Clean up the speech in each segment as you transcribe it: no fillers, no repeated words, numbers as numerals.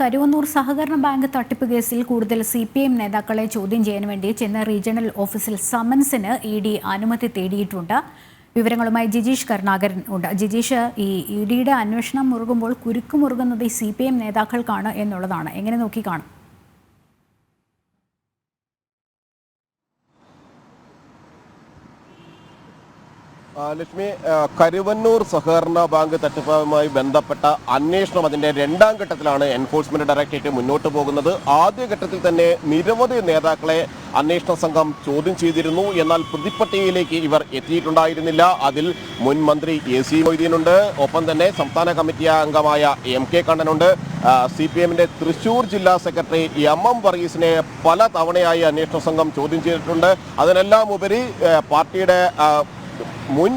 കരുവന്നൂർ സഹകരണ ബാങ്ക് തട്ടിപ്പ് കേസിൽ കൂടുതൽ CPM നേതാക്കളെ ചോദ്യം ചെയ്യാൻ വേണ്ടി ചെന്നൈ റീജിയണൽ ഓഫീസിൽ സമൻസിന് ED അനുമതി തേടിയിട്ടുണ്ട്. വിവരങ്ങളുമായി ജിജീഷ് കരുണാകരൻ ഉണ്ട്. ജിജീഷ്, ഈ EDയുടെ അന്വേഷണം മുറുകുമ്പോൾ കുരുക്കുമുറുകുന്നത് CPM നേതാക്കൾക്കാണ് എന്നുള്ളതാണ്. എങ്ങനെ നോക്കിക്കാണും? ലക്ഷ്മി, കരുവന്നൂർ സഹകരണ ബാങ്ക് തട്ടിപ്പുമായി ബന്ധപ്പെട്ട അന്വേഷണം അതിന്റെ രണ്ടാം ഘട്ടത്തിലാണ് എൻഫോഴ്സ്മെന്റ് ഡയറക്ടറേറ്റ് മുന്നോട്ട് പോകുന്നത്. ആദ്യഘട്ടത്തിൽ തന്നെ നിരവധി നേതാക്കളെ അന്വേഷണ സംഘം ചോദ്യം ചെയ്തിരുന്നു. എന്നാൽ പ്രതിപ്പട്ടികയിലേക്ക് ഇവർ എത്തിയിട്ടുണ്ടായിരുന്നില്ല. അതിൽ മുൻ മന്ത്രി AC മൊയ്തീനുണ്ട്, ഒപ്പം തന്നെ സംസ്ഥാന കമ്മിറ്റി അംഗമായ MK കണ്ണനുണ്ട്. CPMന്റെ തൃശൂർ ജില്ലാ സെക്രട്ടറി MM വർഗീസിനെ പല തവണയായി അന്വേഷണ സംഘം ചോദ്യം ചെയ്തിട്ടുണ്ട്. അതിനെല്ലാം ഉപരി പാർട്ടിയുടെ മുൻ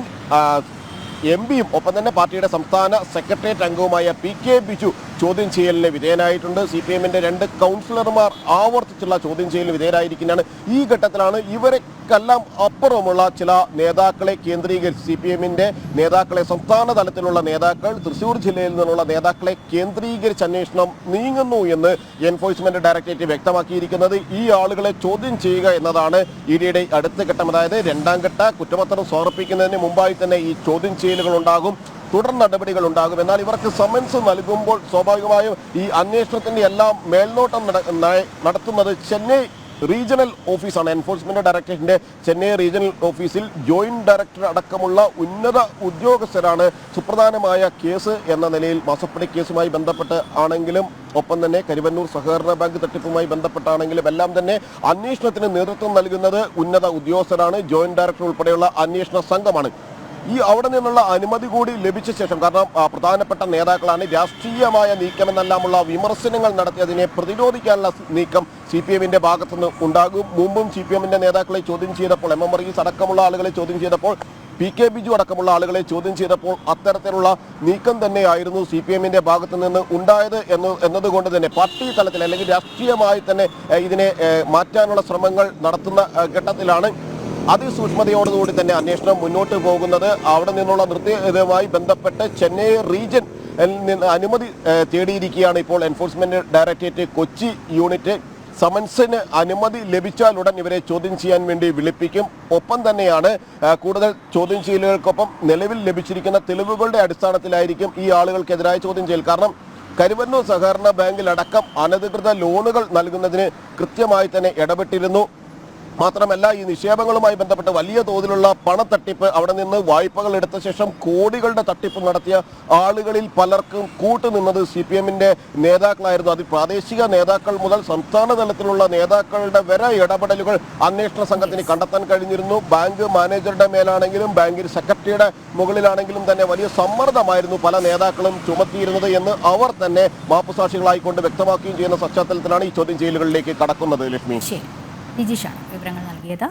MPയും ഒപ്പം തന്നെ പാർട്ടിയുടെ സംസ്ഥാന സെക്രട്ടേറിയറ്റ് അംഗവുമായ PK ബിജു ചോദ്യം ചെയ്യലിന് വിധേയനായിട്ടുണ്ട്. CPMന്റെ 2 കൗൺസിലർമാർ ആവർത്തിച്ചുള്ള ചോദ്യം ചെയ്യലിന് വിധേയരായിരിക്കുന്നതാണ്. ഈ ഘട്ടത്തിലാണ് ഇവരെക്കെല്ലാം അപ്പുറമുള്ള ചില നേതാക്കളെ കേന്ദ്രീകരിച്ച് CPMന്റെ നേതാക്കളെ, സംസ്ഥാന തലത്തിലുള്ള നേതാക്കൾ, തൃശ്ശൂർ ജില്ലയിൽ നിന്നുള്ള നേതാക്കളെ കേന്ദ്രീകരിച്ച് അന്വേഷണം നീങ്ങുന്നു എന്ന് എൻഫോഴ്സ്മെന്റ് ഡയറക്ടറേറ്റ് വ്യക്തമാക്കിയിരിക്കുന്നത്. ഈ ആളുകളെ ചോദ്യം ചെയ്യുക എന്നതാണ് EDയുടെ അടുത്ത ഘട്ടം. അതായത് രണ്ടാം ഘട്ട കുറ്റപത്രം സമർപ്പിക്കുന്നതിന് മുമ്പായി തന്നെ ഈ ചോദ്യം ചെയ്യലുകൾ ഉണ്ടാകും, തുടർ നടപടികൾ ഉണ്ടാകും. എന്നാൽ ഇവർക്ക് സമൻസ് നൽകുമ്പോൾ സ്വാഭാവികമായും ഈ അന്വേഷണത്തിന്റെ എല്ലാം മേൽനോട്ടം നടത്തുന്നത് ചെന്നൈ റീജിയണൽ ഓഫീസാണ്. എൻഫോഴ്സ്മെന്റ് ഡയറക്ടറേറ്റിന്റെ ചെന്നൈ റീജിയണൽ ഓഫീസിൽ ജോയിന്റ് ഡയറക്ടർ അടക്കമുള്ള ഉന്നത ഉദ്യോഗസ്ഥരാണ് സുപ്രധാനമായ കേസ് എന്ന നിലയിൽ മാസപ്പടി കേസുമായി ബന്ധപ്പെട്ട് ആണെങ്കിലും ഒപ്പം തന്നെ കരുവന്നൂർ സഹകരണ ബാങ്ക് തട്ടിപ്പുമായി ബന്ധപ്പെട്ടാണെങ്കിലും എല്ലാം തന്നെ അന്വേഷണത്തിന് നേതൃത്വം നൽകുന്നത് ഉന്നത ഉദ്യോഗസ്ഥരാണ്. ജോയിന്റ് ഡയറക്ടർ ഉൾപ്പെടെയുള്ള അന്വേഷണ സംഘമാണ്. അവിടെ നിന്നുള്ള അനുമതി കൂടി ലഭിച്ച ശേഷം, കാരണം പ്രധാനപ്പെട്ട നേതാക്കളാണ്, രാഷ്ട്രീയമായ നീക്കമെന്നെല്ലാമുള്ള വിമർശനങ്ങൾ നടത്തി അതിനെ പ്രതിരോധിക്കാനുള്ള നീക്കം CPMന്റെ ഭാഗത്തുനിന്ന് ഉണ്ടാകും. മുമ്പും CPMന്റെ നേതാക്കളെ ചോദ്യം ചെയ്തപ്പോൾ, MM വർഗീസ് അടക്കമുള്ള ആളുകളെ ചോദ്യം ചെയ്തപ്പോൾ, PK ബിജു അടക്കമുള്ള ആളുകളെ ചോദ്യം ചെയ്തപ്പോൾ അത്തരത്തിലുള്ള നീക്കം തന്നെയായിരുന്നു CPMന്റെ ഭാഗത്തു നിന്ന് ഉണ്ടായത് എന്നതുകൊണ്ട് തന്നെ പാർട്ടി തലത്തിൽ അല്ലെങ്കിൽ രാഷ്ട്രീയമായി തന്നെ ഇതിനെ മാറ്റാനുള്ള ശ്രമങ്ങൾ നടത്തുന്ന ഘട്ടത്തിലാണ് അതിസൂക്ഷ്മതയോടുകൂടി തന്നെ അന്വേഷണം മുന്നോട്ട് പോകുന്നത്. അവിടെ നിന്നുള്ള ഇതുമായി ബന്ധപ്പെട്ട് ചെന്നൈ റീജിയൻ നിന്ന് അനുമതി തേടിയിരിക്കുകയാണ് ഇപ്പോൾ എൻഫോഴ്സ്മെന്റ് ഡയറക്ടറേറ്റ് കൊച്ചി യൂണിറ്റ്. സമൻസിന് അനുമതി ലഭിച്ചാൽ ഉടൻ ഇവരെ ചോദ്യം ചെയ്യാൻ വേണ്ടി വിളിപ്പിക്കും. ഒപ്പം തന്നെയാണ് കൂടുതൽ ചോദ്യം ചെയ്യലുകൾക്കൊപ്പം നിലവിൽ ലഭിച്ചിരിക്കുന്ന തെളിവുകളുടെ അടിസ്ഥാനത്തിലായിരിക്കും ഈ ആളുകൾക്കെതിരായ ചോദ്യം ചെയ്യൽ. കാരണം കരുവന്നൂർ സഹകരണ ബാങ്കിലടക്കം അനധികൃത ലോണുകൾ നൽകുന്നതിന് കൃത്യമായി തന്നെ ഇടപെട്ടിരുന്നു. മാത്രമല്ല, ഈ നിക്ഷേപങ്ങളുമായി ബന്ധപ്പെട്ട് വലിയ തോതിലുള്ള പണത്തട്ടിപ്പ്, അവിടെ നിന്ന് വായ്പകൾ എടുത്ത ശേഷം കോടികളുടെ തട്ടിപ്പ് നടത്തിയ ആളുകളിൽ പലർക്കും കൂട്ടുനിന്നത് CPMന്റെ നേതാക്കളായിരുന്നു. അതിൽ പ്രാദേശിക നേതാക്കൾ മുതൽ സംസ്ഥാന തലത്തിലുള്ള നേതാക്കളുടെ വരെ ഇടപെടലുകൾ അന്വേഷണ സംഘത്തിന് കണ്ടെത്താൻ കഴിഞ്ഞിരുന്നു. ബാങ്ക് മാനേജറുടെ മേലാണെങ്കിലും ബാങ്ക് സെക്രട്ടറിയുടെ മുകളിലാണെങ്കിലും തന്നെ വലിയ സമ്മർദ്ദമായിരുന്നു പല നേതാക്കളും ചുമത്തിയിരുന്നത് എന്ന് അവർ തന്നെ മാപ്പുസാക്ഷികളായിക്കൊണ്ട് വ്യക്തമാക്കുകയും ചെയ്യുന്ന പശ്ചാത്തലത്തിലാണ് ഈ ചോദ്യം ചെയ്യലുകളിലേക്ക് കടക്കുന്നത്. ലക്ഷ്മി, ജിജീഷാണ് വിവരങ്ങൾ നൽകിയത്.